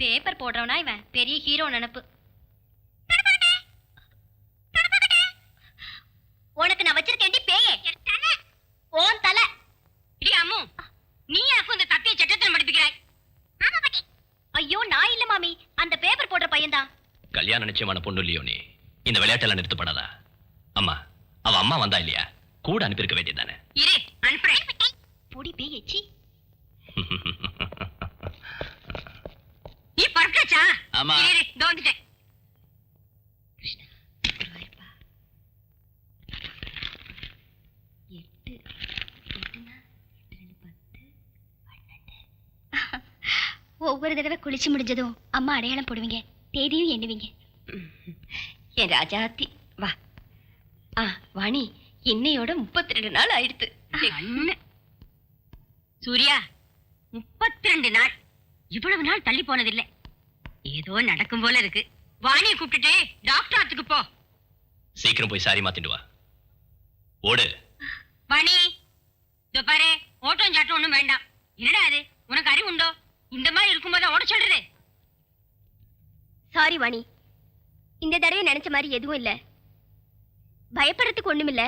Paper போடுறவனா இவன் பெரிய hero நினைப்பு. உனக்கு நான் வச்சிருக்கேன் பேயே ஓன் தலை. இடி அம்மு, நீ எனக்கு இந்த தத்திய சட்டத்தில் படிப்பிக்கிறாய். ஐயோ நான் இல்ல மாமி, அந்த பேப்பர் போடுற பையன்தான். கல்யாணம் நிச்சயமான பொண்ணு இல்லையோ நீ? இந்த விளையாட்டெல்லாம் நிறுத்தப்படாதா? அம்மா, அவ அம்மா வந்தா இல்லையா? கூட அனுப்பியிருக்க வேண்டியதானே. இரு அனுப்புறேன். பொடி பேயச்சி. நீ பறக்கச்சா? ஆமா. இரு இதோ வந்துட்டேன். ஒவ்வொரு தடவை குளிச்சு முடிஞ்சதும் அம்மா அடையாளம் போடுவீங்க, தேதியும் எண்ணுவீங்க. என் ராஜாத்தி வா. வாணி, இன்னையோட 32 நாள் ஆயிடுத்து. சூர்யா, 32 நாள் இவ்வளவு நாள் தள்ளி போனதில்லை. ஏதோ நடக்கும் போல இருக்கு. வாணியை கூப்பிட்டுட்டு டாக்டர் ஆத்துக்கு போ. சீக்கிரம் போய் சாரி மாத்திட்டு வா. ஓடு வாணி. இதோ பாரு, ஓட்டம் சாட்டம் ஒண்ணும் வேண்டாம். என்னடா அது, உனக்கு அறிவு உண்டோ? இந்த மாதிரி இருக்கும்போது ஓட சொல்றது. சாரி வாணி, இந்த தடவை நினைச்ச மாதிரி எதுவும் இல்ல. பயப்படுறதுக்கு ஒண்ணும் இல்ல.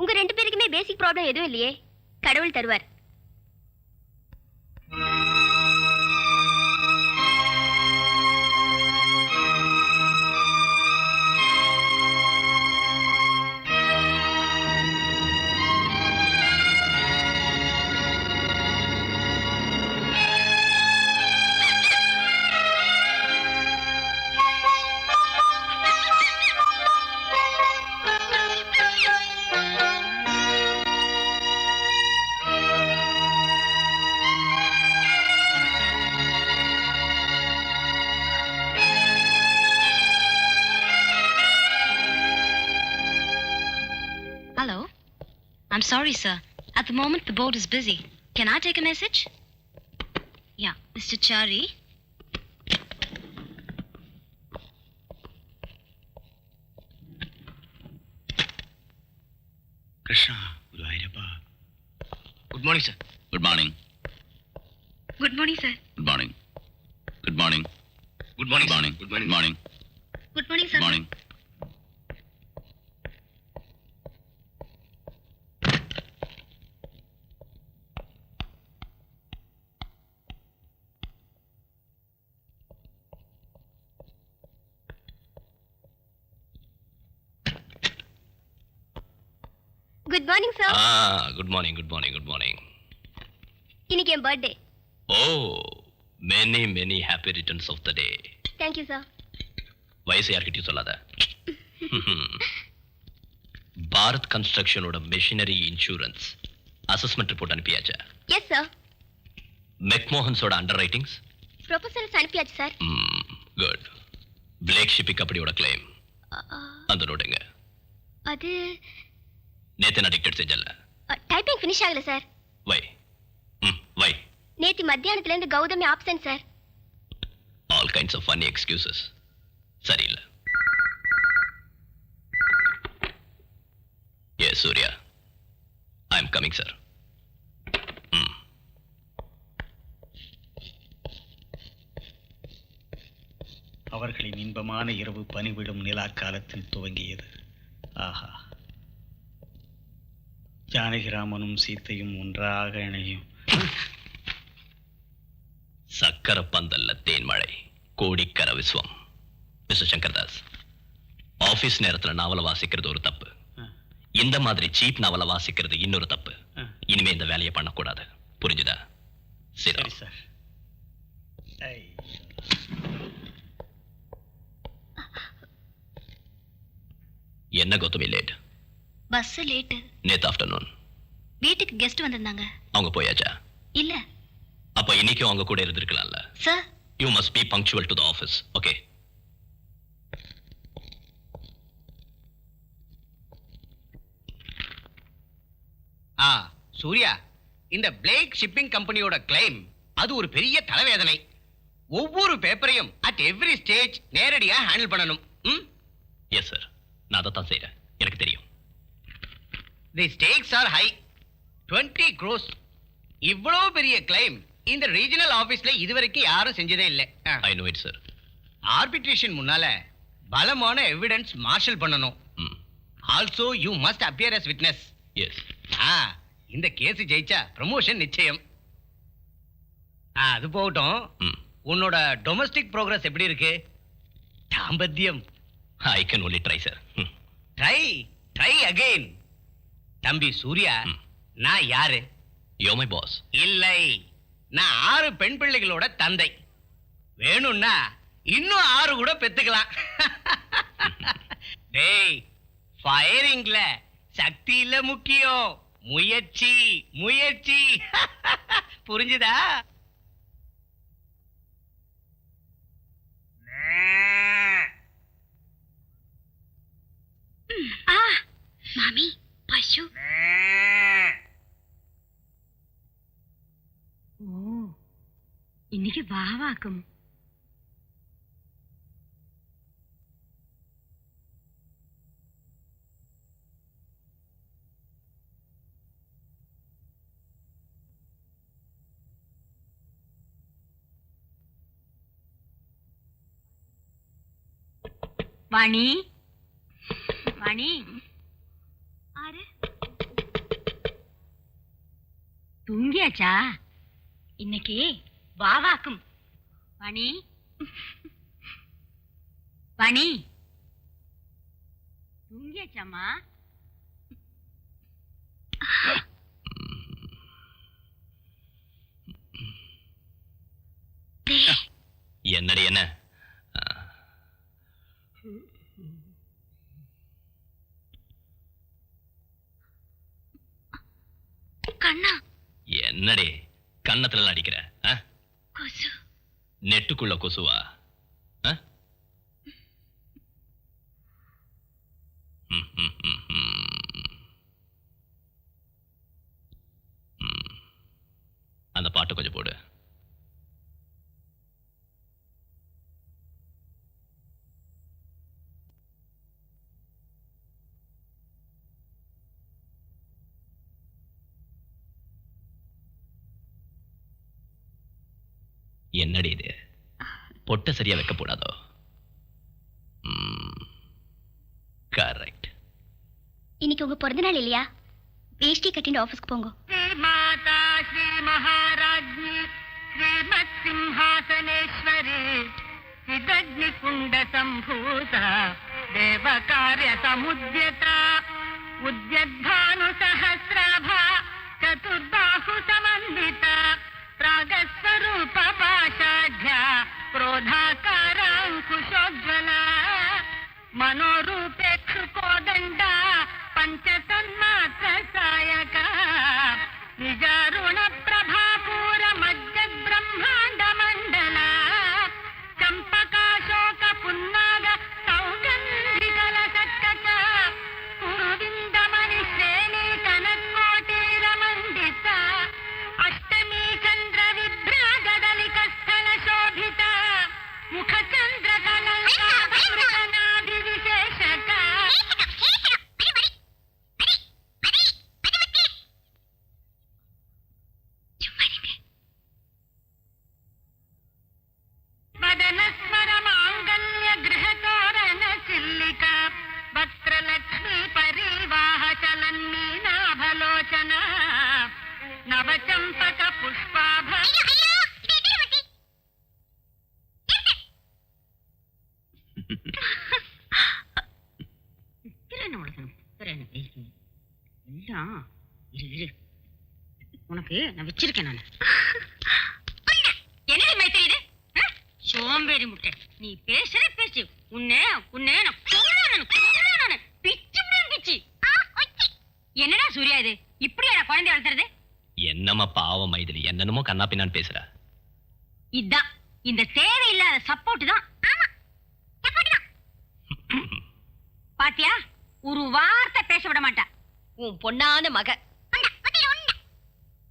உங்க 2 பேருக்குமே பேசிக் ப்ராப்ளம் எதுவும் இல்லையே. கடவுள் தருவார். Hello. I'm sorry, sir. At the moment, the board is busy. Can I take a message? Yeah, Mr. Chari. Krishna, Guruvayurappa. Good morning, sir. Good morning. Good morning, sir. Good morning. Good morning. Good morning. Good morning. Good morning. Good morning. Good morning, sir. Good morning. Good morning sir. Good morning. Good morning. Good morning. இன்னைக்கு என் birthday. Oh, many happy returns of the day. Thank you சார். வயசு யார்கிட்டயும் சொல்லாத. பாரத் கன்ஸ்ட்ரக்ஷனோட machinery insurance assessment report அனுப்பியாச்சா? Yes sir. மெக்மோகன்ஸோட under writings proposals அனுப்பியாச்சு சார். குட். பிளேக் ஷிப்பிங் கம்பெனியோட கிளைம் அந்த நோட்டுங்க. அது நேத்து நான் டிக்டேட் செஞ்சல. டைப்பிங் ஃபினிஷ் ஆகல சார். வை வை நேத்து மத்தியானத்துல இருந்து Gautami absent sir. All kinds of funny excuses. சரியில்லை. Yes Surya, I am coming sir. அவர்களின் இன்பமான இரவு பனிவிடும் நிலா காலத்தில் துவங்கியது. ஆஹா, ஜானகிராமனும் சீத்தையும் ஒன்றாக இணையும். சக்கர பந்தல்ல தேன்மழை, கோடிக்கர விஸ்வம். மிஸ்டர் சங்கர்தாஸ், ஆபீஸ் நேரத்துல நாவல வாசிக்கிறது ஒரு தப்பு. இந்த மாதிரி சீப் நாவல வாசிக்கிறது இன்னொரு தப்பு. இனிமே இந்த வேலையை பண்ணக்கூடாது, புரிஞ்சுதா? சரி சார். என்ன கௌதமி லேட்? Bus late. நேத்து ஆஃப்டர்நூன் வீட்டுக்கு கெஸ்ட் வந்திருந்தாங்க. அவங்க போயாச்சா? இல்ல. அப்ப இன்னைக்கும் அவங்க கூட இருந்திருக்கலாம்ல. Sir, you must be punctual to the office. Okay? Surya, இந்த பிளேக் ஷிப்பிங் கம்பெனியோட கிளைம் அது ஒரு பெரிய தலைவேதனை. ஒவ்வொரு பேப்பரையும் அட் எவ்ரி ஸ்டேஜ் நேரடியா ஹேண்டில் பண்ணணும். எஸ் சார், நான் அதை தான் செய்றேன், எனக்கு தெரியும். தி ஸ்டேக்ஸ் ஆர் ஹை. 20 crores. இவ்வளவு பெரிய கிளைம் இந்த ரீஜனல் ஆபீஸ்ல இதுவரைக்கும் யாரும் செஞ்சதே இல்ல. I know it sir. Arbitration முன்னால பலமான எவிடன்ஸ் மார்ஷல் பண்ணணும். Also you must appear as witness. Yes. இந்த கேஸ் ஜெயிச்சா ப்ரமோஷன் நிச்சயம். அது போகட்டும், உன்னோட டொமஸ்டிக் ப்ரோக்ரஸ் எப்படி இருக்கு? தாம்பத்தியம். I can only try sir. Try again. தம்பி சூர்யா, நான் யாரு? Yo my boss. இல்லை, நான் 6 பெண் பிள்ளைகளோட தந்தை. வேணும்னா இன்னும் 6 கூட பெத்துக்கலாம். டேய், ஃபயரிங்ல சக்தி இல்ல முக்கியம், முயற்சி முயற்சி. புரிஞ்சுதா? மாமி பசு. ஓ, இன்னைக்கு வாவாக்கும். வாணி, வாணி, ஆறு தூங்கியாச்சா? இன்னைக்கு வாவாக்கும். வாணி, வாணி, தூங்கியாச்சாமா? என்னடி என்ன? கண்ணா, என்னடி கன்னத்துல எல்லாம் அடிக்கிற? கொசு. நெட்டுக்குள்ள கொசுவா? அந்த பாட்டு கொஞ்சம் போடு. என்னடி இது? பொட்ட சரியா வைக்க போடாதோ? கரெக்ட். இன்னைக்கு உங்க பிறந்த நாள் இல்லையா? வேஷ்டி கட்டிட்டு ஆபீஸ்க்கு போங்க. மாதா ஸ்ரீ மகாராஜ்ஞி ஸ்ரீமத் சிம்ஹாசனேஸ்வரி சிதக்னி குண்ட சம்பூத தேவ கார்ய சமுத்யத உத்யத்பானு சஹஸ்ராபா சதுர்பாஹு சமன்வித ராகஸ்வரூப பாஷாఢ్య क्रोधाकाराङ्कुशोज्ज्वला मनोरूपेक्षुकोदण्ड पञ्चतन्मात्र सायक निजारुण प्रभापूर मज्जद्ब्रह्माण्ड मण्डल चम्पकाशोक पुन्नाग सौगन्धिकल सत्कच कुरुविन्दमणि श्रेणी कनकोटीरमण्डित अष्टमी चन्द्र विभ्राजदलिकस्थल शोभित मुखचन्द्र कलङ्काभिविशेषक वदनस्मर माङ्गल्य गृहतोरण चिल्लिका वक्त्रलक्ष्मी परिवाह चलन्मीनाभलोचना नवचम्पक पुष्पाभ உனக்கு நான் வச்சிருக்கேன். நான் என்ன தெரியுது? சோம்பேறி முட்டை, நீ பேசுற பேச்சு உன்னை உன்னை நான் பிச்சு பிச்சு. என்னடா சூர்யா இது? இப்படியா குழந்தை வளர்த்துறது? என்னம்மா பாவம் மைதிலி, என்னென்னமோ கண்ணா பின்னான்னு பேசுற. இதான் இந்த தேவையில்லாத சப்போர்ட் தான். பாத்தியா, ஒரு வார்த்தை பேச விட மாட்டா உன் பொண்ணான மக.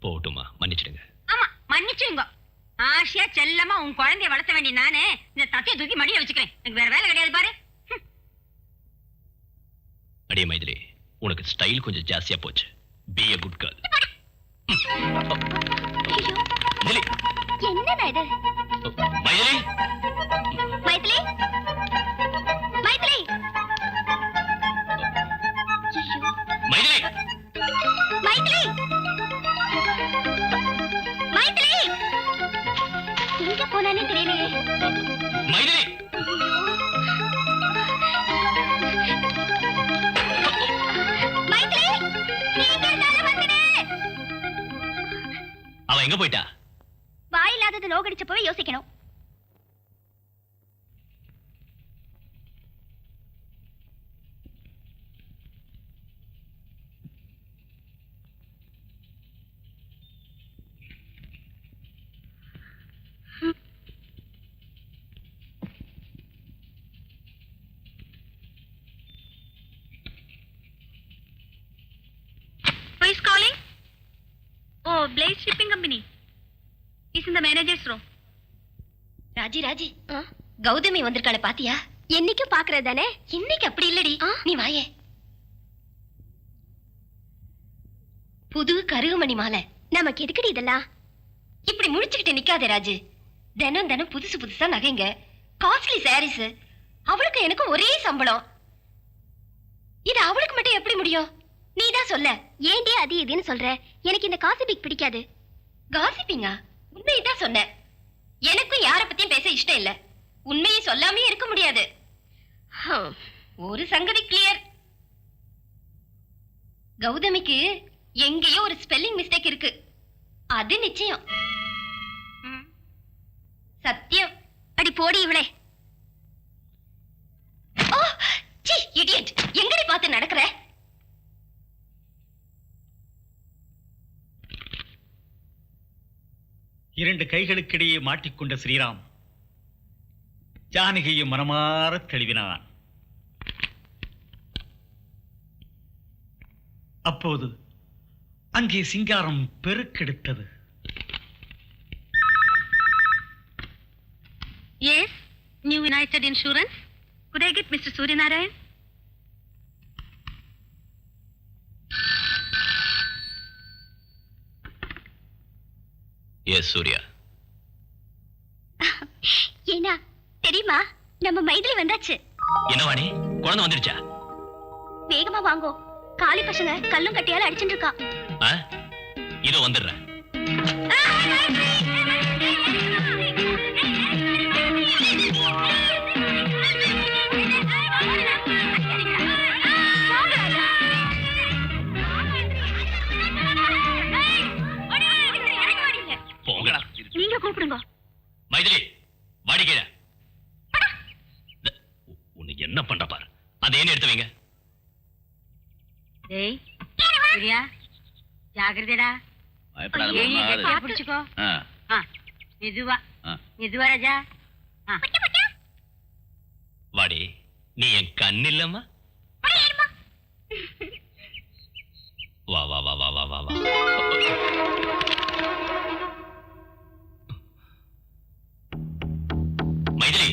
போட்டுமா, மன்னிச்சிடுங்க. ஆமா, மன்னிச்சுங்க. ஆசையா செல்லமா உன் குழந்தைய வளர்த்த வேண்டிய நானு இந்த தத்தையை தூக்கி மடியில வச்சுக்கிறேன். எனக்கு வேற வேலை கிடையாது பாரு. அடியே மைதிலி, உனக்கு ஸ்டைல் கொஞ்சம் ஜாஸ்தியா போச்சு. Be a good girl. Anjali என்னடா இது? மைதிலி மைதிலி மைதிலி ஐயோ, மைதிலி மைதிலி மைதிலி எங்க போனானே தெரியலையே. மைதிலி மைதிலி நீங்க இருந்தாலும் வந்துடு. அவ எங்க போயிட்டா? வாயில்லாதது நோகடிச்சப்பவே யோசிக்கணும். Who is calling? Oh, Blade Shipping Company. Is in the manager's room. Raji Raji Gautami வந்திருக்காள பாத்தியா? என்னைக்கும் பாக்குறது தானே. இன்னைக்கு அப்படி இல்லடி. நீ வாயே. புது கருகுமணி மாலை. நமக்கு எதுக்குடி இதெல்லாம்? இப்படி முழிச்சுக்கிட்டு நிக்காதே ராஜு. தினம் தினம் புதுசு புதுசா நகைங்க, காஸ்ட்லி சாரீஸ். அவளுக்கு எனக்கு ஒரே சம்பளம். இது அவளுக்கு மட்டும் எப்படி முடியும்? நீதான் சொல்ல. ஏன்டி அது இதுன்னு சொல்ற? எனக்கு இந்த காசிபிக் பிடிக்காது. காசிப்பிங்கா? உண்மையதான் சொன்ன. எனக்கும் யார பத்தியும் பேச இஷ்டம் இல்ல. உண்மையை சொல்லாமே இருக்க முடியாது. ஒரு சங்கதி கிளியர். கௌதமிக்கு எங்கேயோ ஒரு ஸ்பெல்லிங் மிஸ்டேக் இருக்கு. அது நிச்சயம். சத்தியம். அடி போடி இவளே. ஓ சீ இடியட். எங்கடி பார்த்து நடக்கற? இரண்டு கைகளுக்கிடையே மாட்டிக்கொண்ட ஸ்ரீராம் ஜானகியை மனமாற தழுவினான். அப்போது அங்கே சிங்காரம் பெருக்கெடுத்தது. Yes, New United Insurance. Could I get Mr. Suryanarayan? Yes Surya. ஏனா தெரியுமா, நம்ம மைதிலி வந்தாச்சு. என்ன வாணி, குழந்தை வந்துடுச்சா? வேகமா வாங்கோ, காளி பசங்க கல்லும் கட்டியால அடிச்சுட்டு இருக்கா. இதோ வந்துடுறேன். போங்கடா. நீங்க கூப்பிடுங்க. மைதிலி வாடி கீழே. உன்னை என்ன பண்ற பாரு. அந்த ஏன் எடுத்து வைங்க. டேய் சூர்யா, ஜாகிரதைடா. ஏணியை கட்டியா பிடிச்சுக்கோ. மெதுவா மெதுவா ராஜா. வாடி, நீ என் கண் இல்லம்மா. வா வா வா வா வா வா வா. மைதிலி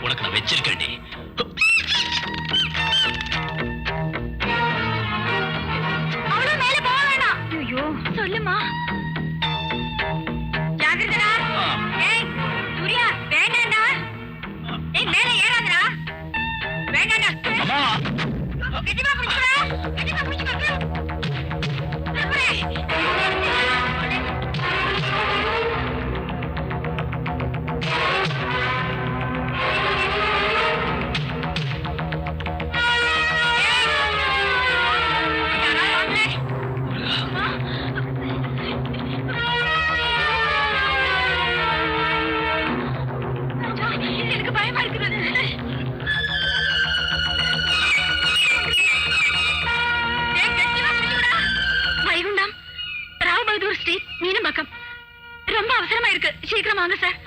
உனக்கு நான் வச்சிருக்கேன்டி. அவ்வளவு மேல போக வேணாம். ஐயோ சொல்லுமா. ஜாகிரதைடா. ஏய் சூர்யா, வேண்டாம்டா. ஏய் மேல ஏறாதடா. வேண்டாம்டா. அம்மா கெட்டிமா பிடிச்சுடா. கெட்டிமா பிடிச்சுக்கோ. எனக்கு பயமா இருக்குது. வைகுண்டம், ராவ் பகதூர் ஸ்ட்ரீட், மீனம்பாக்கம். ரொம்ப அவசரமா இருக்கு, சீக்கிரம் வாங்க சார்.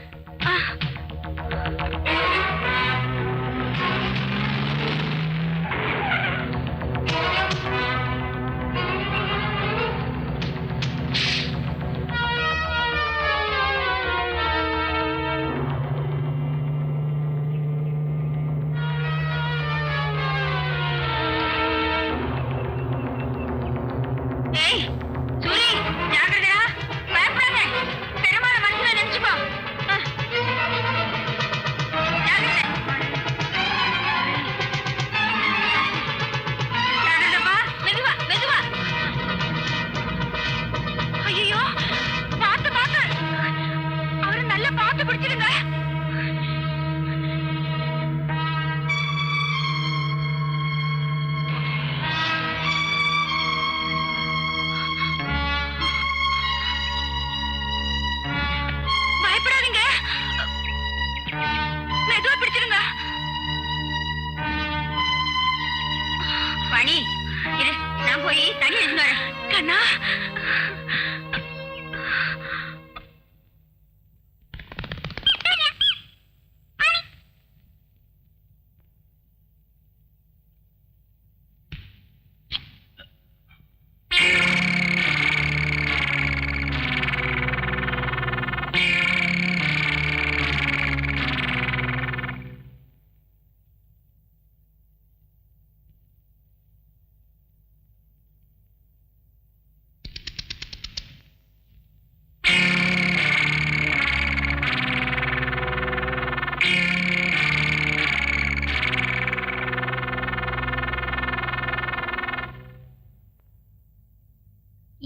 போய் தண்ணி எடுத்துட்டு வரேன். கண்ணா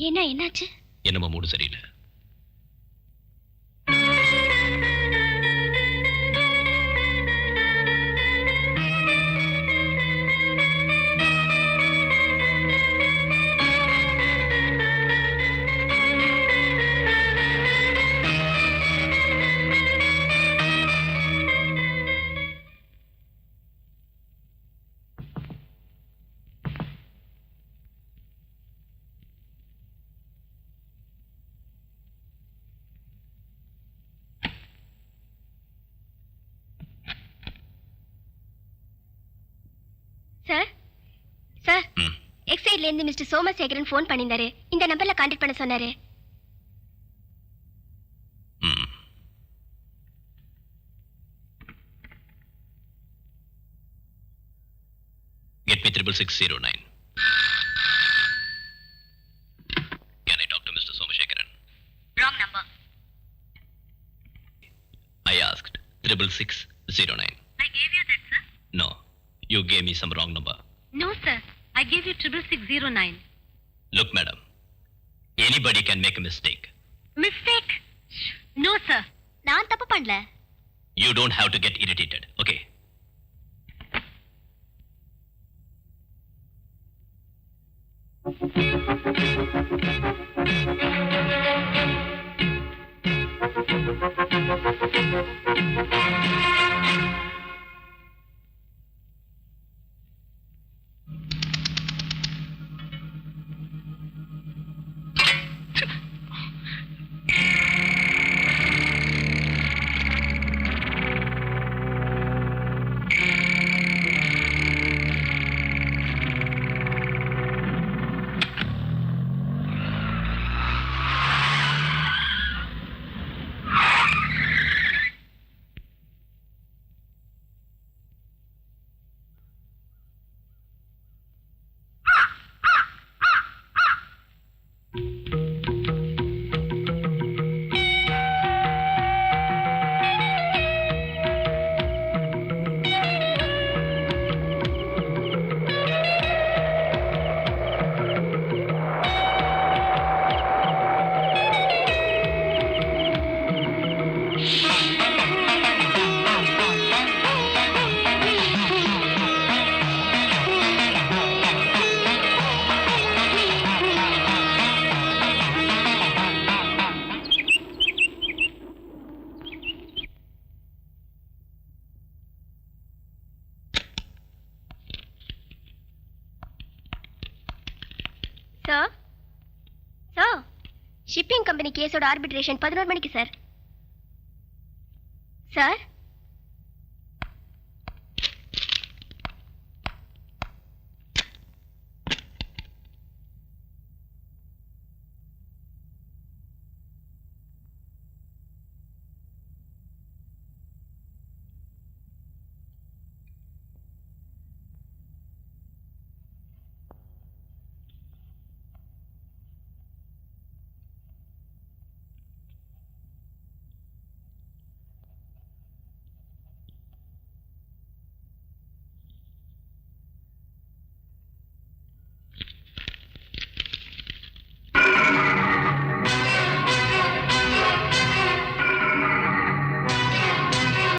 ஏன்னா என்னாச்சு? என்னமோ மூடு சரியில்லை. சார் சார் ம். எக்ஸைட்ல இருந்து மிஸ்டர் சோமசேகரன் ஃபோன் பண்ணியிருந்தாரு. இந்த நம்பர்ல கான்டாக்ட் பண்ண சொன்னாரு. ம். Get me 66609. Can I talk to Mr. Somashekaran? Wrong number. I asked 66609. I gave you that, sir. No, you gave me some wrong number. No, sir. I gave you 66609. Look, madam, anybody can make a mistake. Mistake? No, sir. நான் தப்பு பண்ணல. You don't have to get irritated, okay? Sir sir shipping company கேஸோட arbitration 11 மணிக்கு sir. Sir